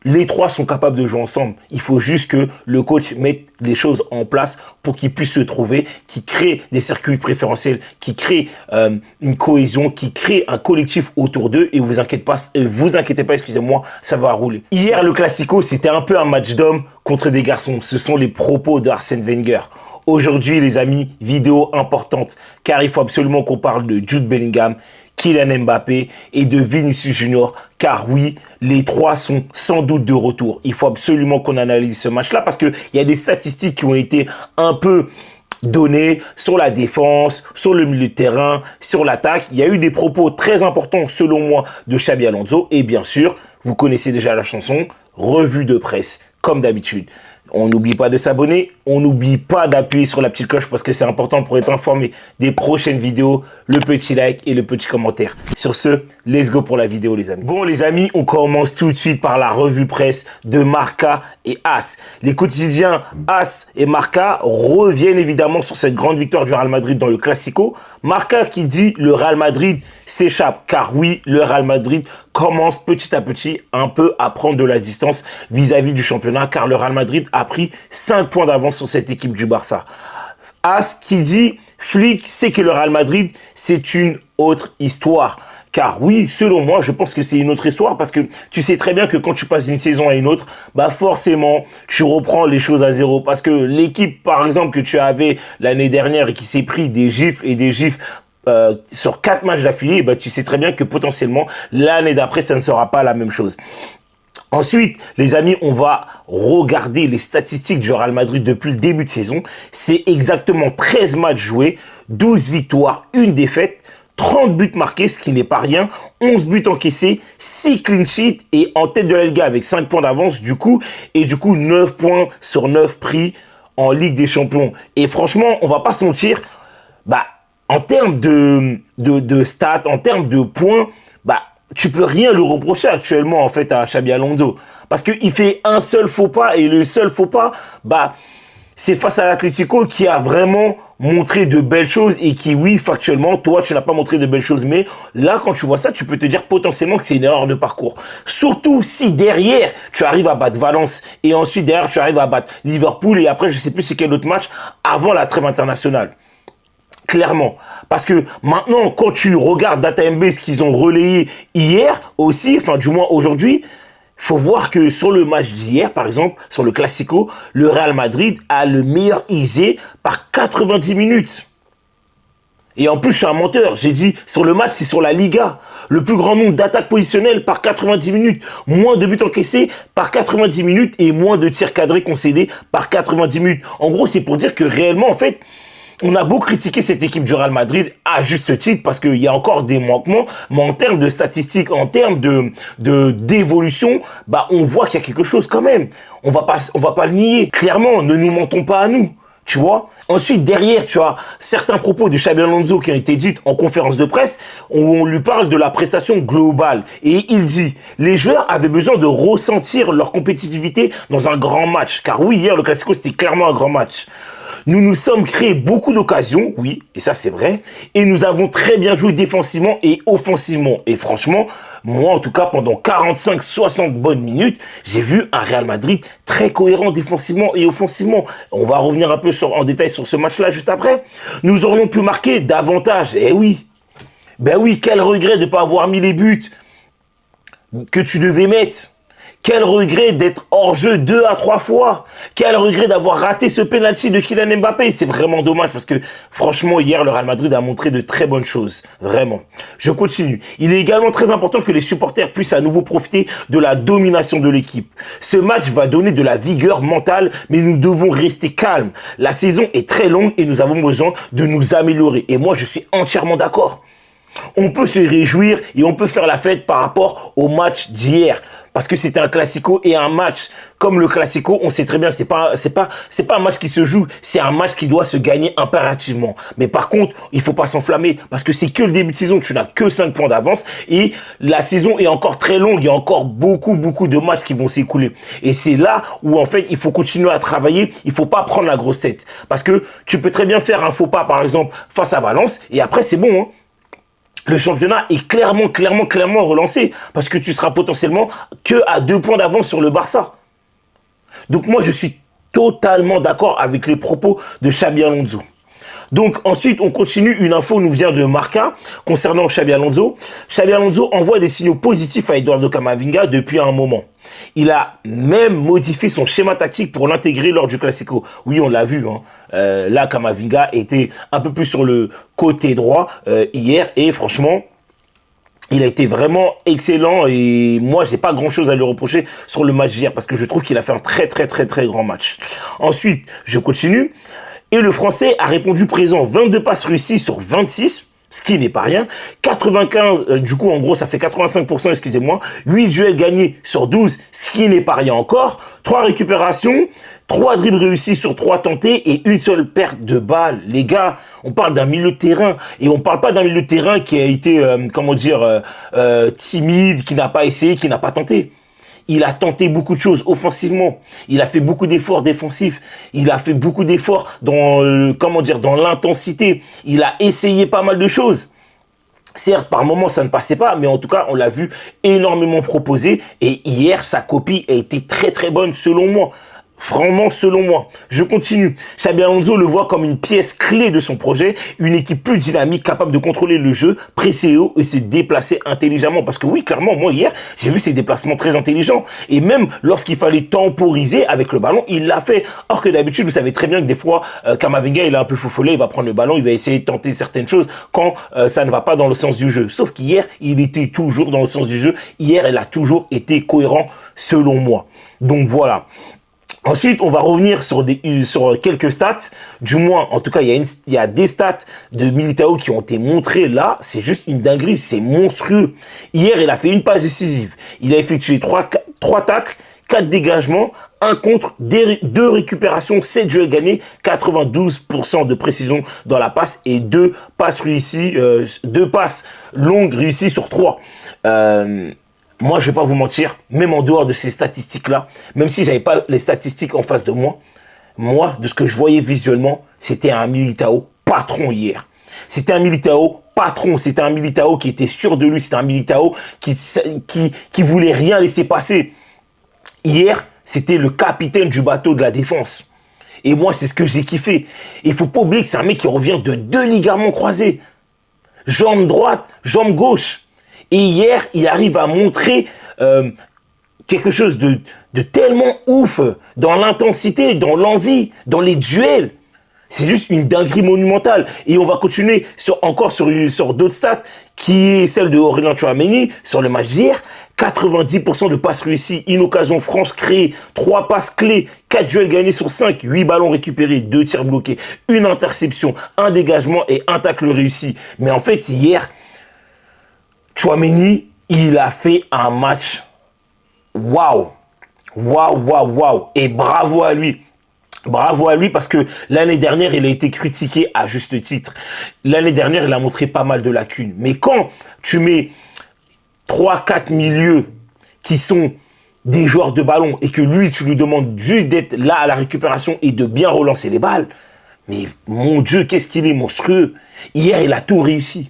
Les trois sont capables de jouer ensemble. Il faut juste que le coach mette les choses en place pour qu'ils puissent se trouver, qu'ils créent des circuits préférentiels, qu'ils créent une cohésion, qu'ils créent un collectif autour d'eux. Et vous inquiétez pas, excusez-moi, ça va rouler. Hier, le Classico, c'était un peu un match d'hommes contre des garçons. Ce sont les propos d'Arsène Wenger. Aujourd'hui, les amis, vidéo importante, car il faut absolument qu'on parle de Jude Bellingham, Kylian Mbappé et de Vinicius Junior, car oui, les trois sont sans doute de retour. Il faut absolument qu'on analyse ce match-là, parce qu'il y a des statistiques qui ont été un peu données sur la défense, sur le milieu de terrain, sur l'attaque. Il y a eu des propos très importants, selon moi, de Xabi Alonso, et bien sûr, vous connaissez déjà la chanson, revue de presse, comme d'habitude. On n'oublie pas de s'abonner, on n'oublie pas d'appuyer sur la petite cloche parce que c'est important pour être informé des prochaines vidéos, le petit like et le petit commentaire. Sur ce, let's go pour la vidéo les amis. Bon les amis, on commence tout de suite par la revue presse de Marca et AS. Les quotidiens AS et Marca reviennent évidemment sur cette grande victoire du Real Madrid dans le Classico. Marca qui dit le Real Madrid s'échappe, car oui, le Real Madrid commence petit à petit un peu à prendre de la distance vis-à-vis du championnat, car le Real Madrid a pris 5 points d'avance sur cette équipe du Barça. As qui dit, Flick sait que le Real Madrid, c'est une autre histoire. Car oui, selon moi, je pense que c'est une autre histoire parce que tu sais très bien que quand tu passes d'une saison à une autre, bah forcément, tu reprends les choses à zéro. Parce que l'équipe, par exemple, que tu avais l'année dernière et qui s'est pris des gifs et des gifs sur 4 matchs d'affilée, bah, tu sais très bien que potentiellement, l'année d'après, ça ne sera pas la même chose. Ensuite, les amis, on va regarder les statistiques du Real Madrid depuis le début de saison. C'est exactement 13 matchs joués, 12 victoires, 1 défaite, 30 buts marqués, ce qui n'est pas rien, 11 buts encaissés, 6 clean sheets et en tête de la Liga avec 5 points d'avance du coup, 9 points sur 9 pris en Ligue des Champions. Et franchement, on va pas se mentir, bah, en termes de stats, en termes de points, bah, tu peux rien lui reprocher actuellement en fait à Xabi Alonso parce qu'il fait un seul faux pas et le seul faux pas, bah, c'est face à l'Atlético qui a vraiment montré de belles choses et qui, oui, factuellement, toi, tu n'as pas montré de belles choses. Mais là, quand tu vois ça, tu peux te dire potentiellement que c'est une erreur de parcours. Surtout si derrière, tu arrives à battre Valence et ensuite derrière, tu arrives à battre Liverpool et après, je sais plus c'est quel autre match avant la trêve internationale. Clairement. Parce que maintenant, quand tu regardes DataMB, ce qu'ils ont relayé hier aussi, enfin du moins aujourd'hui, il faut voir que sur le match d'hier, par exemple, sur le Classico, le Real Madrid a le meilleur XG par 90 minutes. Et en plus, je suis un menteur. J'ai dit, sur le match, c'est sur la Liga. Le plus grand nombre d'attaques positionnelles par 90 minutes. Moins de buts encaissés par 90 minutes et moins de tirs cadrés concédés par 90 minutes. En gros, c'est pour dire que réellement, en fait, on a beau critiquer cette équipe du Real Madrid à juste titre parce qu'il y a encore des manquements, mais en termes de statistiques, en termes d'évolution, bah on voit qu'il y a quelque chose quand même. On va pas le nier. Clairement, ne nous mentons pas à nous. Tu vois. Ensuite, derrière, tu as certains propos de Xabi Alonso qui ont été dits en conférence de presse. On lui parle de la prestation globale. Et il dit, les joueurs avaient besoin de ressentir leur compétitivité dans un grand match. Car oui, hier, le Classico, c'était clairement un grand match. Nous nous sommes créés beaucoup d'occasions, oui, et ça c'est vrai, et nous avons très bien joué défensivement et offensivement. Et franchement, moi en tout cas, pendant 45-60 bonnes minutes, j'ai vu un Real Madrid très cohérent défensivement et offensivement. On va revenir un peu en détail sur ce match-là juste après. Nous aurions pu marquer davantage, eh oui. Ben oui, quel regret de ne pas avoir mis les buts que tu devais mettre. Quel regret d'être hors jeu 2 à 3 fois. Quel regret d'avoir raté ce penalty de Kylian Mbappé. C'est vraiment dommage parce que franchement hier le Real Madrid a montré de très bonnes choses. Vraiment. Je continue. Il est également très important que les supporters puissent à nouveau profiter de la domination de l'équipe. Ce match va donner de la vigueur mentale mais nous devons rester calmes. La saison est très longue et nous avons besoin de nous améliorer. Et moi je suis entièrement d'accord. On peut se réjouir et on peut faire la fête par rapport au match d'hier. Parce que c'était un Classico et un match comme le Classico, on sait très bien, c'est pas un match qui se joue, c'est un match qui doit se gagner impérativement. Mais par contre, il faut pas s'enflammer parce que c'est que le début de saison, tu n'as que 5 points d'avance et la saison est encore très longue, il y a encore beaucoup de matchs qui vont s'écouler. Et c'est là où en fait, il faut continuer à travailler, il faut pas prendre la grosse tête parce que tu peux très bien faire un faux pas par exemple face à Valence et après c'est bon hein. le championnat est clairement relancé parce que tu seras potentiellement que à 2 points d'avance sur le Barça. Donc moi, je suis totalement d'accord avec les propos de Xabi Alonso. Donc ensuite, on continue. Une info nous vient de Marca concernant Xabi Alonso. Xabi Alonso envoie des signaux positifs à Eduardo Camavinga depuis un moment. Il a même modifié son schéma tactique pour l'intégrer lors du Classico. Oui, on l'a vu. Là, Camavinga était un peu plus sur le côté droit hier et franchement, il a été vraiment excellent et moi, j'ai pas grand-chose à lui reprocher sur le match d'hier parce que je trouve qu'il a fait un très grand match. Ensuite, je continue. Et le Français a répondu présent. 22 passes réussies sur 26, ce qui n'est pas rien. 95, du coup, en gros, ça fait 85%, excusez-moi. 8 duels gagnés sur 12, ce qui n'est pas rien encore. 3 récupérations, 3 dribbles réussis sur 3 tentés et une seule perte de balles. Les gars, on parle d'un milieu de terrain et on parle pas d'un milieu de terrain qui a été, timide, qui n'a pas essayé, qui n'a pas tenté. Il a tenté beaucoup de choses offensivement. Il a fait beaucoup d'efforts défensifs. Il a fait beaucoup d'efforts dans, dans l'intensité. Il a essayé pas mal de choses. Certes, par moments, ça ne passait pas, mais en tout cas, on l'a vu énormément proposer. Et hier, sa copie a été très bonne selon moi. Vraiment, selon moi. Je continue. Xabi Alonso le voit comme une pièce clé de son projet, une équipe plus dynamique, capable de contrôler le jeu, presser haut et se déplacer intelligemment. Parce que oui, clairement, moi, hier, j'ai vu ses déplacements très intelligents. Et même lorsqu'il fallait temporiser avec le ballon, il l'a fait. Or que d'habitude, vous savez très bien que des fois, Camavinga, il est un peu foufolé, il va prendre le ballon, il va essayer de tenter certaines choses quand ça ne va pas dans le sens du jeu. Sauf qu'hier, il était toujours dans le sens du jeu. Hier, il a toujours été cohérent, selon moi. Donc voilà. Ensuite, on va revenir sur quelques stats. Du moins, en tout cas, il y a des stats de Militao qui ont été montrées là. C'est juste une dinguerie, c'est monstrueux. Hier, il a fait une passe décisive. Il a effectué 3 tacles, 4 dégagements, 1 contre, 2 récupérations, 7 jeux gagnés, 92% de précision dans la passe et 2 passes réussies, 2 passes longues réussies sur 3. Moi, je vais pas vous mentir, même en dehors de ces statistiques-là, même si j'avais pas les statistiques en face de moi, de ce que je voyais visuellement, c'était un Militao patron hier. C'était un Militao patron, c'était un Militao qui était sûr de lui, c'était un Militao qui voulait rien laisser passer. Hier, c'était le capitaine du bateau de la défense. Et moi, c'est ce que j'ai kiffé. Il faut pas oublier que c'est un mec qui revient de 2 ligaments croisés. Jambe droite, jambe gauche. Et hier, il arrive à montrer quelque chose de tellement ouf dans l'intensité, dans l'envie, dans les duels. C'est juste une dinguerie monumentale. Et on va continuer encore sur d'autres stats, qui est celle de Aurélien Tchouaméni sur le match d'hier. 90% de passes réussies, une occasion franche créée, 3 passes clés, 4 duels gagnés sur 5, 8 ballons récupérés, 2 tirs bloqués, une interception, un dégagement et un tacle réussi. Mais en fait, hier, Tchouaméni, il a fait un match waouh. Et bravo à lui. Bravo à lui parce que l'année dernière, il a été critiqué à juste titre. L'année dernière, il a montré pas mal de lacunes. Mais quand tu mets 3-4 milieux qui sont des joueurs de ballon et que lui, tu lui demandes juste d'être là à la récupération et de bien relancer les balles, mais mon Dieu, qu'est-ce qu'il est monstrueux. Hier, il a tout réussi.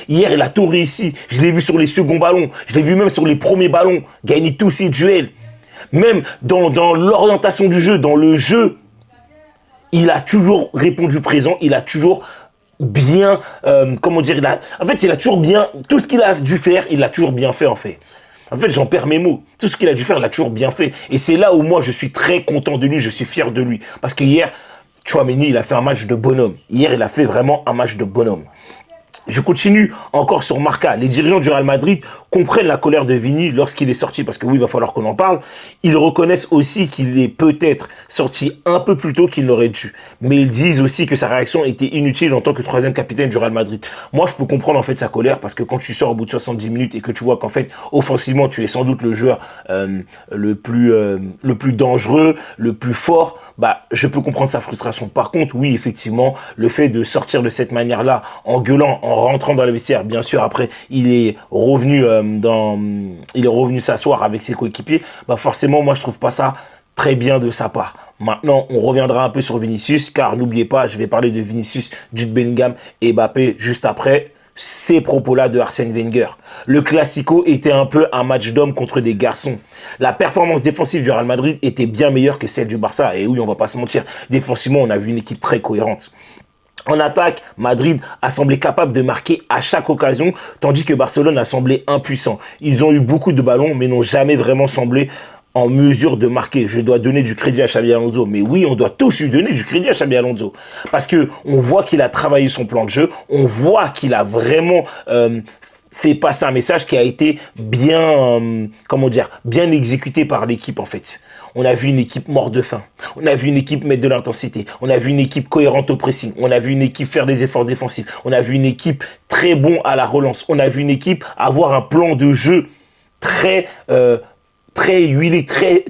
Hier, il a tout réussi. Je l'ai vu sur les seconds ballons. Je l'ai vu même sur les premiers ballons. Gagner tous ses duels. Même dans l'orientation du jeu, dans le jeu, il a toujours répondu présent. Il a toujours bien... il a toujours bien... Tout ce qu'il a dû faire, il l'a toujours bien fait, en fait. En fait, j'en perds mes mots. Tout ce qu'il a dû faire, il l'a toujours bien fait. Et c'est là où moi, je suis très content de lui. Je suis fier de lui. Parce que hier, Tchouaméni, il a fait un match de bonhomme. Hier, il a fait vraiment un match de bonhomme. Je continue encore sur Marca. Les dirigeants du Real Madrid comprennent la colère de Vini lorsqu'il est sorti, parce que oui, il va falloir qu'on en parle. Ils reconnaissent aussi qu'il est peut-être sorti un peu plus tôt qu'il n'aurait dû. Mais ils disent aussi que sa réaction était inutile en tant que 3e capitaine du Real Madrid. Moi, je peux comprendre en fait sa colère, parce que quand tu sors au bout de 70 minutes et que tu vois qu'en fait, offensivement, tu es sans doute le joueur le plus dangereux, le plus fort, je peux comprendre sa frustration. Par contre, oui, effectivement, le fait de sortir de cette manière-là, en gueulant, en rentrant dans le vestiaire, bien sûr, après, il est revenu s'asseoir avec ses coéquipiers, forcément, moi, je trouve pas ça très bien de sa part. Maintenant, on reviendra un peu sur Vinicius, car n'oubliez pas, je vais parler de Vinicius, Jude Bellingham et Mbappé juste après. ces propos-là de Arsène Wenger. Le Classico était un peu un match d'hommes contre des garçons. La performance défensive du Real Madrid était bien meilleure que celle du Barça. Et oui, on va pas se mentir, défensivement, on a vu une équipe très cohérente. En attaque, Madrid a semblé capable de marquer à chaque occasion, tandis que Barcelone a semblé impuissant. Ils ont eu beaucoup de ballons, mais n'ont jamais vraiment semblé en mesure de marquer. Je dois donner du crédit à Xabi Alonso. Mais oui, on doit tous lui donner du crédit à Xabi Alonso. Parce que on voit qu'il a travaillé son plan de jeu, on voit qu'il a vraiment fait passer un message qui a été bien, bien exécuté par l'équipe en fait. On a vu une équipe morte de faim. On a vu une équipe mettre de l'intensité. On a vu une équipe cohérente au pressing. On a vu une équipe faire des efforts défensifs. On a vu une équipe très bon à la relance. On a vu une équipe avoir un plan de jeu très huilé, très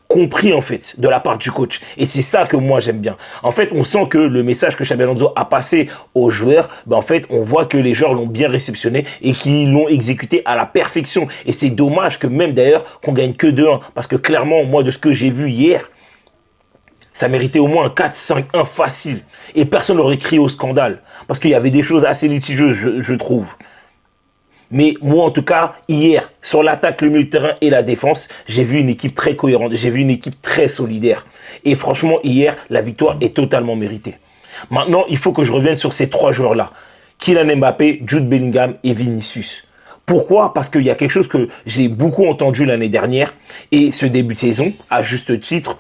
compris en fait de la part du coach. Et c'est ça que moi j'aime bien. En fait, on sent que le message que Xabi Alonso a passé aux joueurs, en fait, on voit que les joueurs l'ont bien réceptionné et qu'ils l'ont exécuté à la perfection. Et c'est dommage que même d'ailleurs qu'on gagne que 2-1 parce que clairement, moi de ce que j'ai vu hier, ça méritait au moins un 4-5-1 facile. Et personne n'aurait crié au scandale parce qu'il y avait des choses assez litigieuses, je trouve. Mais moi, en tout cas, hier, sur l'attaque, le milieu de terrain et la défense, j'ai vu une équipe très cohérente. J'ai vu une équipe très solidaire. Et franchement, hier, la victoire est totalement méritée. Maintenant, il faut que je revienne sur ces 3 joueurs-là. Kylian Mbappé, Jude Bellingham et Vinicius. Pourquoi? Parce qu'il y a quelque chose que j'ai beaucoup entendu l'année dernière et ce début de saison, à juste titre.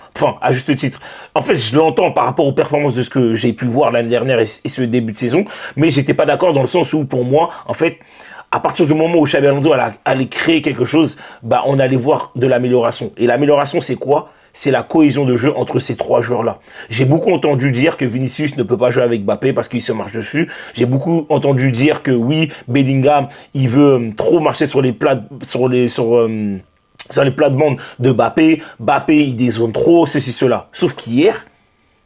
En fait, je l'entends par rapport aux performances de ce que j'ai pu voir l'année dernière et ce début de saison, mais j'étais pas d'accord dans le sens où, pour moi, en fait, à partir du moment où Xabi Alonso allait créer quelque chose, on allait voir de l'amélioration. Et l'amélioration, c'est quoi? C'est la cohésion de jeu entre ces 3 joueurs-là. J'ai beaucoup entendu dire que Vinicius ne peut pas jouer avec Mbappé parce qu'il se marche dessus. J'ai beaucoup entendu dire que oui, Bellingham, il veut trop marcher sur les plates-bandes de Mbappé. Mbappé, il dézone trop, ceci, cela. Sauf qu'hier,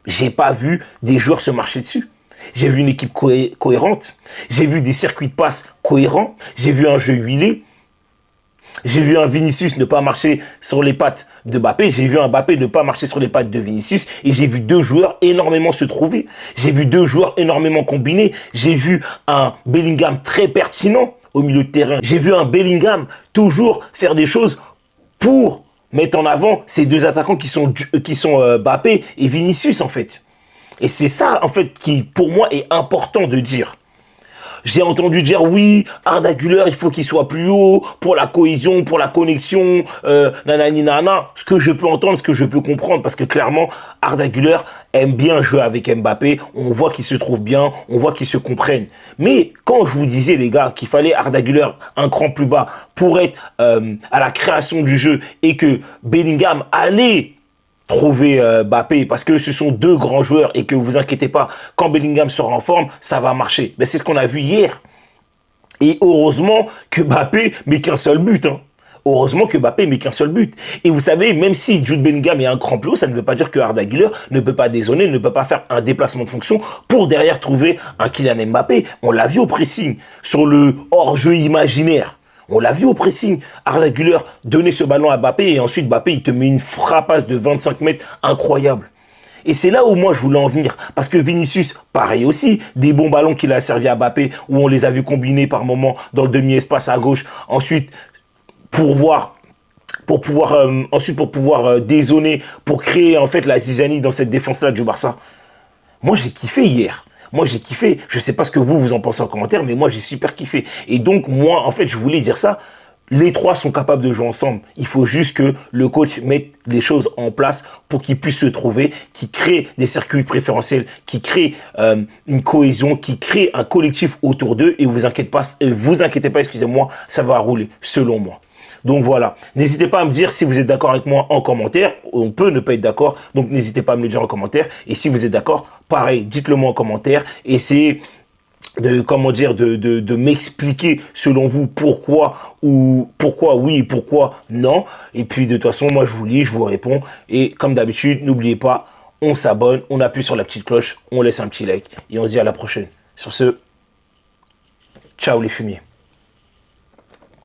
j'ai pas vu des joueurs se marcher dessus. J'ai vu une équipe cohérente. J'ai vu des circuits de passe cohérents. J'ai vu un jeu huilé. J'ai vu un Vinicius ne pas marcher sur les pattes de Mbappé. J'ai vu un Mbappé ne pas marcher sur les pattes de Vinicius. Et j'ai vu 2 joueurs énormément se trouver. J'ai vu 2 joueurs énormément combiner. J'ai vu un Bellingham très pertinent au milieu de terrain. J'ai vu un Bellingham toujours faire des choses pour mettre en avant ces 2 attaquants qui sont Mbappé et Vinicius en fait. Et c'est ça, en fait, qui, pour moi, est important de dire. J'ai entendu dire, oui, Arda Güler, il faut qu'il soit plus haut pour la cohésion, pour la connexion, nanani nana. Ce que je peux entendre, ce que je peux comprendre, parce que clairement, Arda Güler aime bien jouer avec Mbappé. On voit qu'ils se trouvent bien, on voit qu'ils se comprennent. Mais quand je vous disais, les gars, qu'il fallait Arda Güler un cran plus bas pour être à la création du jeu et que Bellingham allait trouver Mbappé parce que ce sont 2 grands joueurs et que vous inquiétez pas, quand Bellingham sera en forme, ça va marcher. Mais c'est ce qu'on a vu hier. Et heureusement que Mbappé met qu'un seul but. Heureusement que Mbappé met qu'un seul but. Et vous savez, même si Jude Bellingham est un cran plus haut, ça ne veut pas dire que Arda Güler ne peut pas dézonner, ne peut pas faire un déplacement de fonction pour derrière trouver un Kylian Mbappé. On l'a vu au pressing, sur le hors-jeu imaginaire. On l'a vu au pressing. Arda Güler donnait ce ballon à Mbappé et ensuite Mbappé, il te met une frappasse de 25 mètres incroyable. Et c'est là où moi je voulais en venir. Parce que Vinicius, pareil aussi, des bons ballons qu'il a servi à Mbappé, où on les a vus combiner par moments dans le demi-espace à gauche. Ensuite, pour pouvoir dézonner, pour créer en fait la zizanie dans cette défense-là du Barça. Moi j'ai kiffé hier. Moi, j'ai kiffé. Je sais pas ce que vous en pensez en commentaire, mais moi, j'ai super kiffé. Et donc, moi, en fait, je voulais dire ça. Les 3 sont capables de jouer ensemble. Il faut juste que le coach mette les choses en place pour qu'ils puissent se trouver, qu'ils créent des circuits préférentiels, qu'ils créent une cohésion, qu'ils créent un collectif autour d'eux. Et vous inquiétez pas, excusez-moi, ça va rouler, selon moi. Donc voilà, n'hésitez pas à me dire si vous êtes d'accord avec moi en commentaire. On peut ne pas être d'accord, donc n'hésitez pas à me le dire en commentaire. Et si vous êtes d'accord, pareil, dites-le moi en commentaire. Essayez de m'expliquer selon vous pourquoi oui et pourquoi non. Et puis de toute façon, moi je vous lis, je vous réponds. Et comme d'habitude, n'oubliez pas, on s'abonne, on appuie sur la petite cloche, on laisse un petit like et on se dit à la prochaine. Sur ce, ciao les fumiers.